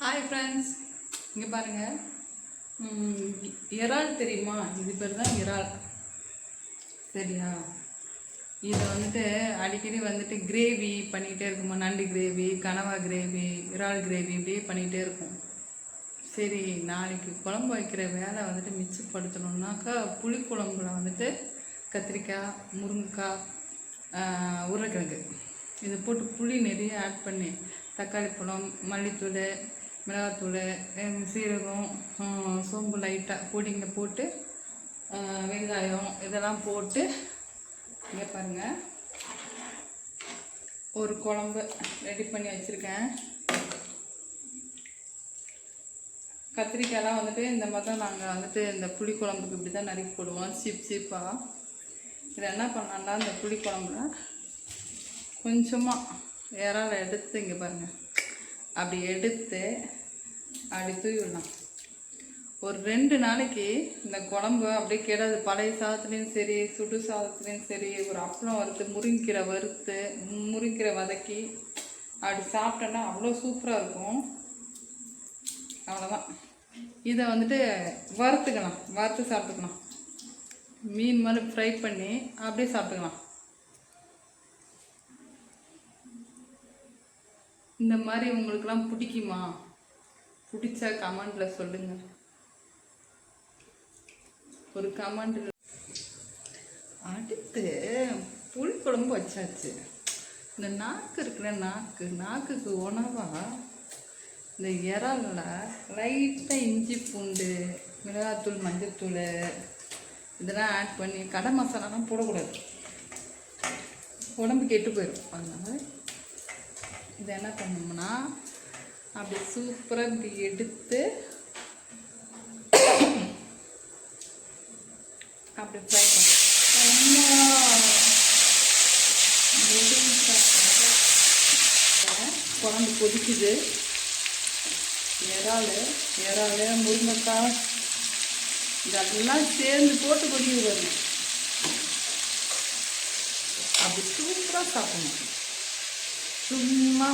Hi friends, இங்கே பாருங்கள். இறால் தெரியுமா? இது பேர் தான் இறால். சரியா? இதை அடிக்கடி கிரேவி பண்ணிக்கிட்டே இருக்குமா. நண்டு கிரேவி, கனவா கிரேவி, இறால் கிரேவி இப்படியே பண்ணிக்கிட்டே இருக்கும். சரி, நாளைக்கு குழம்பு வைக்கிற வேலை மிச்சப்படுத்தணுன்னாக்கா புளிக்குழம்புல கத்திரிக்காய், முருங்கைக்காய், உருளைக்கிழங்கு இதை போட்டு புளி நிறைய ஆட் பண்ணி தக்காளி பழம், மல்லித்தூள், மிளகாத்தூள், சீரகம், சோம்பு லைட்டாக பொடிங்க போட்டு வெங்காயம் இதெல்லாம் போட்டு இங்கே பாருங்கள் ஒரு குழம்பு ரெடி பண்ணி வச்சுருக்கேன். கத்திரிக்காயெல்லாம் இந்த மாதிரி தான் நாங்கள் இந்த புளி குழம்புக்கு இப்படி தான் நறுக்கி போடுவோம், சீப்பாக. இதை என்ன பண்ணலான்னா இந்த புளி குழம்புல கொஞ்சமாக இறால் எடுத்து இங்கே பாருங்கள் அப்படி எடுத்து அப்படி தூவி விடலாம். ஒரு 2 நாளைக்கு இந்த குழம்பு அப்படியே கெடாது. பழைய சாதத்துலேயும் சரி, சுடு சாதத்துலேயும் சரி, ஒரு அப்பளம் வறுத்து முருங்கீரை வதக்கி அப்படி சாப்பிட்டோன்னா அவ்வளோ சூப்பராக இருக்கும். அவ்வளோதான். இதை வறுத்துக்கலாம், வறுத்து சாப்பிட்டுக்கலாம். மீன் மாதிரி ஃப்ரை பண்ணி அப்படியே சாப்பிட்டுக்கலாம். இந்த மாதிரி உங்களுக்கெல்லாம் பிடிக்குமா? பிடிச்சா கமெண்டில் சொல்லுங்கள். ஒரு கமெண்ட். அடுத்து புளி குழம்பு வச்சாச்சு. இந்த நாக்கு இருக்கிற நாக்குக்கு உணவாக இந்த இறாலில் லைட்டாக இஞ்சி பூண்டு, மிளகாத்தூள், மஞ்சத்தூள் இதெல்லாம் ஆட் பண்ணி கடை மசாலாலாம் போடக்கூடாது, உடம்பு கெட்டு போயிடும். அதனால் இதை என்ன பண்ணோம்னா அப்படி சூப்பராக இப்படி எடுத்து அப்படி ஃப்ரை பண்ணணும். குழம்பு கொதிக்குது. இறால், முருங்கைக்காய் இதெல்லாம் சேர்ந்து போட்டு கொதிக்குது வரணும். அப்படி சூப்பராக சாப்பிடணும். சும்மா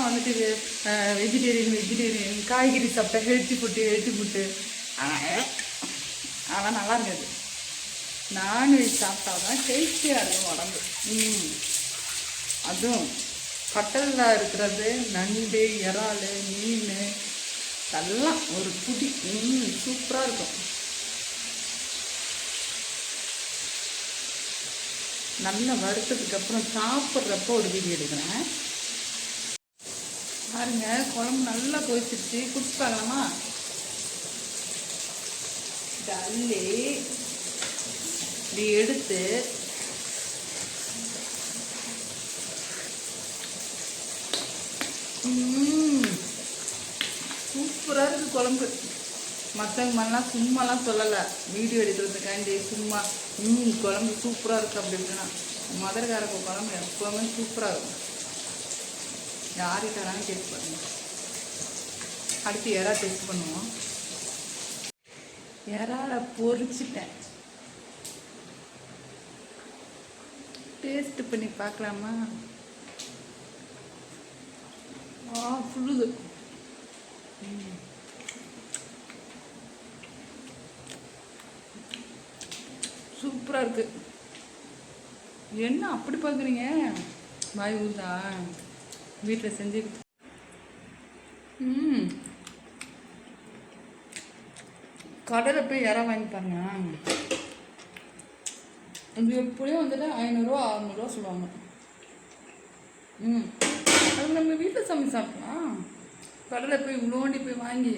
வெஜிடேரியன் காய்கறி சாப்பிட்டா ஹெல்த்தி ஃபுட்டு அதெல்லாம் நல்லா இருக்காது. நான்வெஜ் சாப்பிட்டா தான் ஹெல்த்தியாக இருக்கும் உடம்பு. அதுவும் கடலில் இருக்கிறது நண்டு, இறால், மீன் எல்லாம் ஒரு புடி சூப்பராக இருக்கும். நல்லா வறுத்ததுக்கப்புறம் சாப்பிட்றப்போ ஒரு வீடியோ எடுக்கிறேன் பாருங்க. குழம்பு நல்லா கொதிச்சிருச்சு. குடிச்சு பார்க்கலாமா? அள்ளி இப்படி எடுத்து சூப்பராக இருக்குது குழம்பு. மற்றவங்க மாதிரிலாம் சும்மாலாம் சொல்லலை, வீடியோ எடுக்கிறதுக்காண்டி சும்மா குழம்பு சூப்பராக இருக்குது அப்படின்னா. மதுரைக்காரங்க குழம்பு எப்பவுமே சூப்பராக இருக்கும். யாருக்கிட்டாலும் டேஸ்ட் பண்ணுவோம். அடுத்து இறா டேஸ்ட் பண்ணுவோம். இறாலை பொரிச்சிட்டேன். டேஸ்ட் பண்ணி பார்க்கலாமா? ஃபுல்லுது. சூப்பராக இருக்குது. என்ன அப்படி பார்க்குறீங்க? வாய் ஊதா? வீட்டில் செஞ்சு கடையில் போய் இறா வாங்கி பாருங்க. இது எப்படியும் 500 600 சொல்லுவாங்க. அது நம்ம வீட்டில் சமைச்சு சாப்பிடலாம். கடையில் போய் இவ்வளோண்டி போய் வாங்கி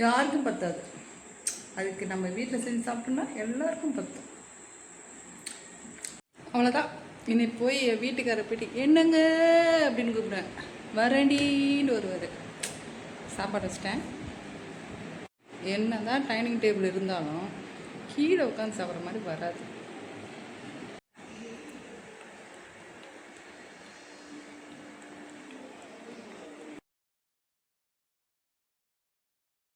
யாருக்கும் பத்தாது. அதுக்கு நம்ம வீட்டில் செஞ்சு சாப்பிட்டோம்னா எல்லாருக்கும் பத்தும். அவ்வளோதான். இன்னைக்கு போய் வீட்டுக்கார போயிட்டு என்னங்க அப்படின்னு கூப்பிடுவேன். வரண்டின்னு வருவார். சாப்பாடு வச்சிட்டேன். என்ன தான் டைனிங் டேபிள் இருந்தாலும் கீழே உட்காந்து சாப்பிட்ற மாதிரி வராது.